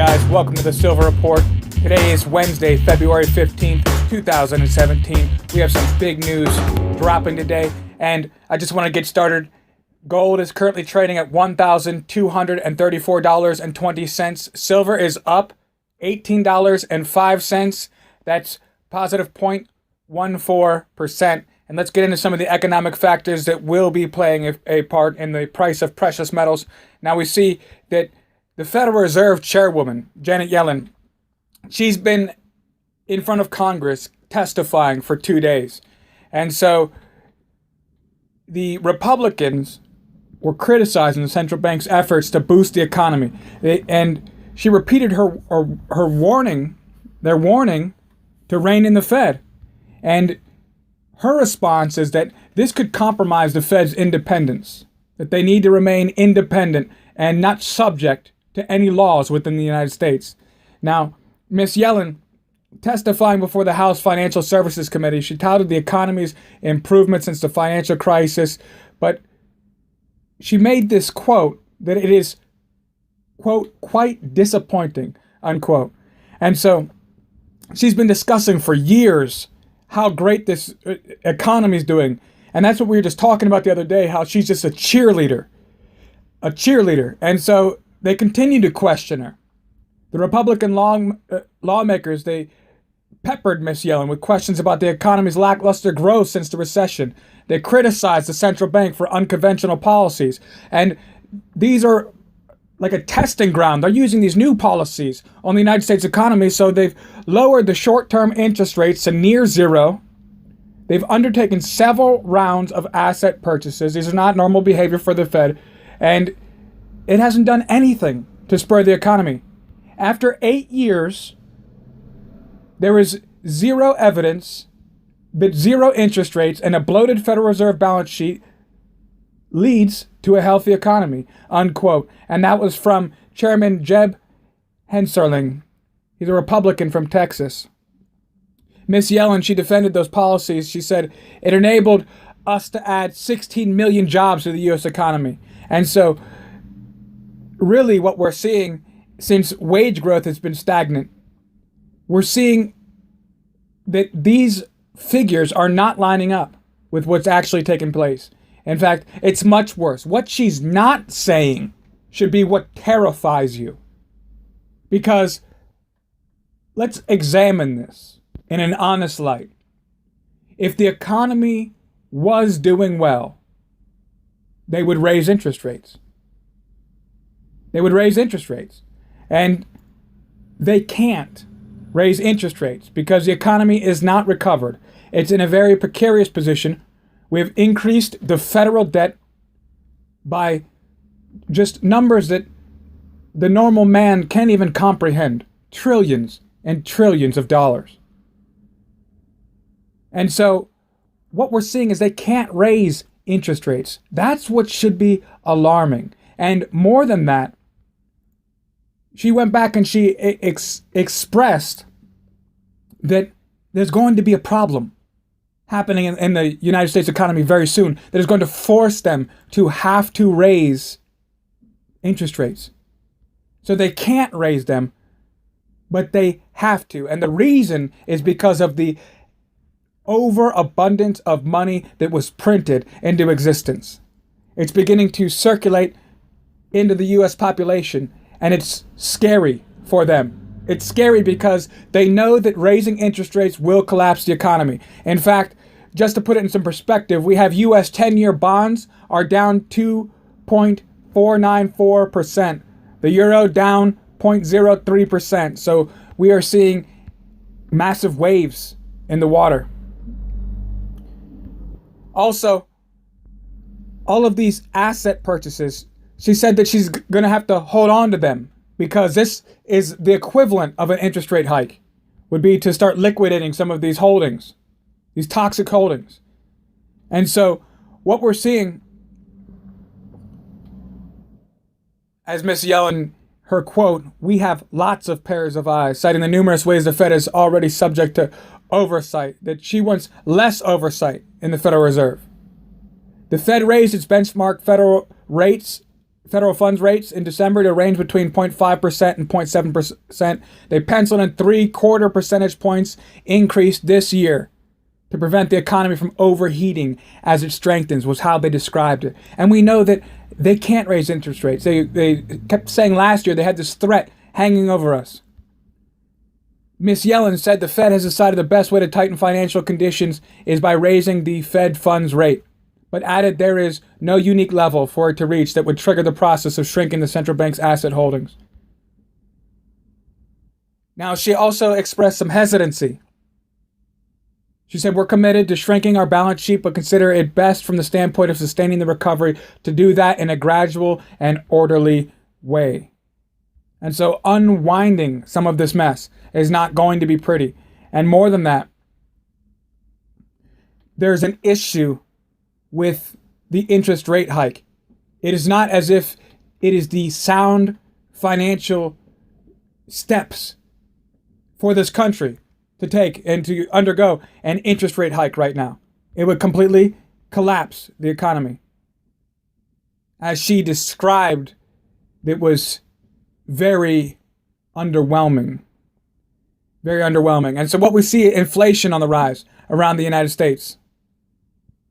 guys, welcome to the Silver Report. Today is Wednesday, February 15th, 2017. We have some big news dropping today, and I just want to get started. Gold is currently trading at $1,234.20. Silver is up $18.05. That's positive 0.14%. And let's get into some of the economic factors that will be playing a part in the price of precious metals. Now we see that the Federal Reserve Chairwoman, Janet Yellen, she's been in front of Congress testifying for 2 days. And so the Republicans were criticizing the central bank's efforts to boost the economy. And she repeated her warning, their warning to rein in the Fed. And her response is that this could compromise the Fed's independence, that they need to remain independent and not subject to any laws within the United States. Now, Ms. Yellen, testifying before the House Financial Services Committee, she touted the economy's improvement since the financial crisis, but she made this quote that it is, quote, quite disappointing, unquote. And so she's been discussing for years how great this economy is doing. And that's what we were just talking about the other day, how she's just a cheerleader. And so they continue to question her. The Republican lawmakers, they peppered Ms. Yellen with questions about the economy's lackluster growth since the recession. They criticized the central bank for unconventional policies. And these are like a testing ground. They're using these new policies on the United States economy. So they've lowered the short-term interest rates to near zero. They've undertaken several rounds of asset purchases. These are not normal behavior for the Fed. And it hasn't done anything to spur the economy. After 8 years, there is zero evidence that zero interest rates and a bloated Federal Reserve balance sheet leads to a healthy economy, unquote. And that was from Chairman Jeb Hensarling. He's a Republican from Texas. Ms. Yellen, she defended those policies. She said it enabled us to add 16 million jobs to the U.S. economy. And so really what we're seeing, since wage growth has been stagnant, we're seeing that these figures are not lining up with what's actually taking place. In fact, it's much worse. What she's not saying should be what terrifies you. Because let's examine this in an honest light. If the economy was doing well, they would raise interest rates. And they can't raise interest rates because the economy is not recovered. It's in a very precarious position. We have increased the federal debt by just numbers that the normal man can't even comprehend. Trillions and trillions of dollars. And so what we're seeing is they can't raise interest rates. That's what should be alarming. And more than that, she went back and she expressed that there's going to be a problem happening in the United States economy very soon that is going to force them to have to raise interest rates. So they can't raise them, but they have to. And the reason is because of the overabundance of money that was printed into existence. It's beginning to circulate into the U.S. population, and it's scary for them. It's scary because they know that raising interest rates will collapse the economy. In fact, just to put it in some perspective, we have U.S. 10-year bonds are down 2.494%. The euro down 0.03%. So we are seeing massive waves in the water. Also, all of these asset purchases, she said that she's going to have to hold on to them because this is the equivalent of an interest rate hike, would be to start liquidating some of these holdings, these toxic holdings. And so what we're seeing, as Ms. Yellen, her quote, "We have lots of pairs of eyes," citing the numerous ways the Fed is already subject to oversight, that she wants less oversight in the Federal Reserve. The Fed raised its benchmark federal rates federal funds rates in December to range between 0.5% and 0.7%. They penciled in 3/4 percentage points increase this year to prevent the economy from overheating as it strengthens, was how they described it. And we know that they can't raise interest rates. They kept saying last year they had this threat hanging over us. Ms. Yellen said the Fed has decided the best way to tighten financial conditions is by raising the Fed funds rate, but added there is no unique level for it to reach that would trigger the process of shrinking the central bank's asset holdings. Now, she also expressed some hesitancy. She said, we're committed to shrinking our balance sheet, but consider it best from the standpoint of sustaining the recovery to do that in a gradual and orderly way. And so unwinding some of this mess is not going to be pretty. And more than that, there's an issue with the interest rate hike. It is not as if it is the sound financial steps for this country to take and to undergo an interest rate hike right now. It would completely collapse the economy. As she described, it was very underwhelming. Very underwhelming. And so what we see, inflation on the rise around the United States.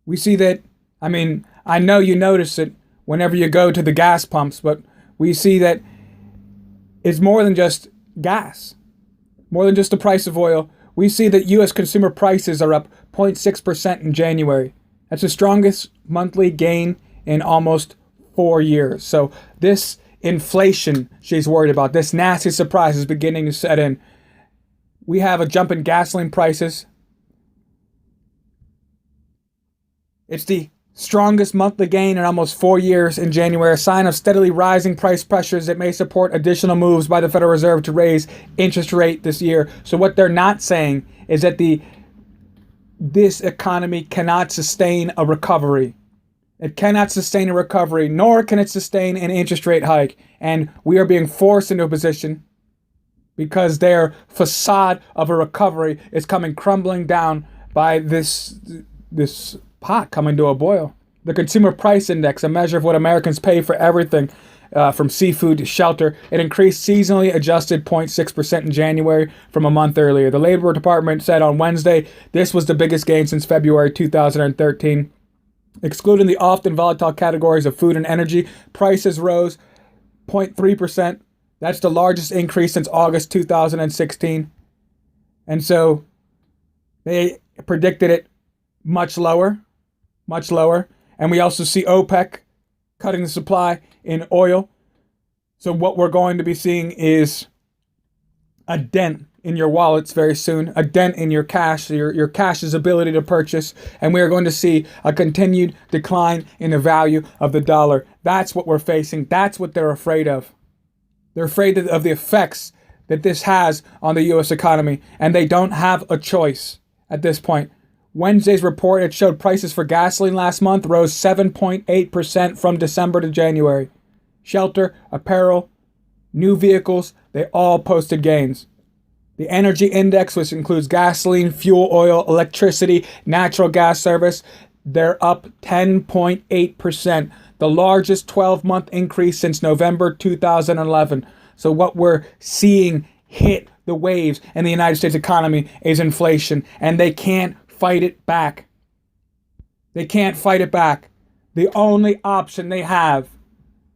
We see that, I know you notice it whenever you go to the gas pumps, but we see that it's more than just gas, more than just the price of oil. We see that U.S. consumer prices are up 0.6% in January. That's the strongest monthly gain in almost 4 years. So this inflation she's worried about, this nasty surprise is beginning to set in. We have a jump in gasoline prices. It's the strongest monthly gain in almost 4 years in January, a sign of steadily rising price pressures that may support additional moves by the Federal Reserve to raise interest rate this year. So what they're not saying is that this economy cannot sustain a recovery. It cannot sustain a recovery, nor can it sustain an interest rate hike. And we are being forced into a position because their facade of a recovery is coming crumbling down by this pot coming to a boil. The Consumer Price Index, a measure of what Americans pay for everything from seafood to shelter, it increased seasonally adjusted 0.6% in January from a month earlier. The Labor Department said on Wednesday this was the biggest gain since February 2013. Excluding the often volatile categories of food and energy, prices rose 0.3%. That's the largest increase since August 2016. And so they predicted it much lower. And we also see OPEC cutting the supply in oil. So what we're going to be seeing is a dent in your wallets very soon, a dent in your cash, your cash's ability to purchase, and we are going to see a continued decline in the value of the dollar. That's what we're facing. That's what they're afraid of. They're afraid of the effects that this has on the U.S. economy, and they don't have a choice at this point. Wednesday's report, it showed prices for gasoline last month rose 7.8% from December to January. Shelter, apparel, new vehicles, they all posted gains. The energy index, which includes gasoline, fuel oil, electricity, natural gas service, they're up 10.8%, the largest 12-month increase since November 2011. So what we're seeing hit the waves in the United States economy is inflation, and they can't fight it back. They can't fight it back. The only option they have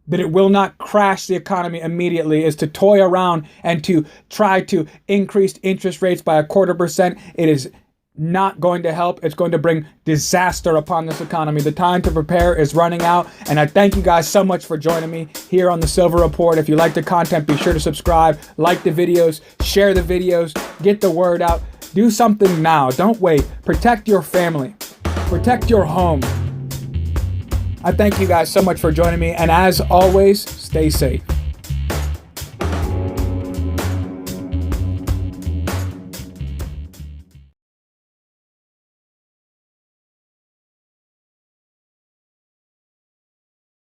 that it will not crash the economy immediately is to toy around and to try to increase interest rates by 0.25%. It is not going to help. It's going to bring disaster upon this economy. The time to prepare is running out, and I thank you guys so much for joining me here on the Silver Report. If you like the content, be sure to subscribe, like the videos, share the videos, get the word out. Do something now. Don't wait. Protect your family. Protect your home. I thank you guys so much for joining me, and as always, stay safe.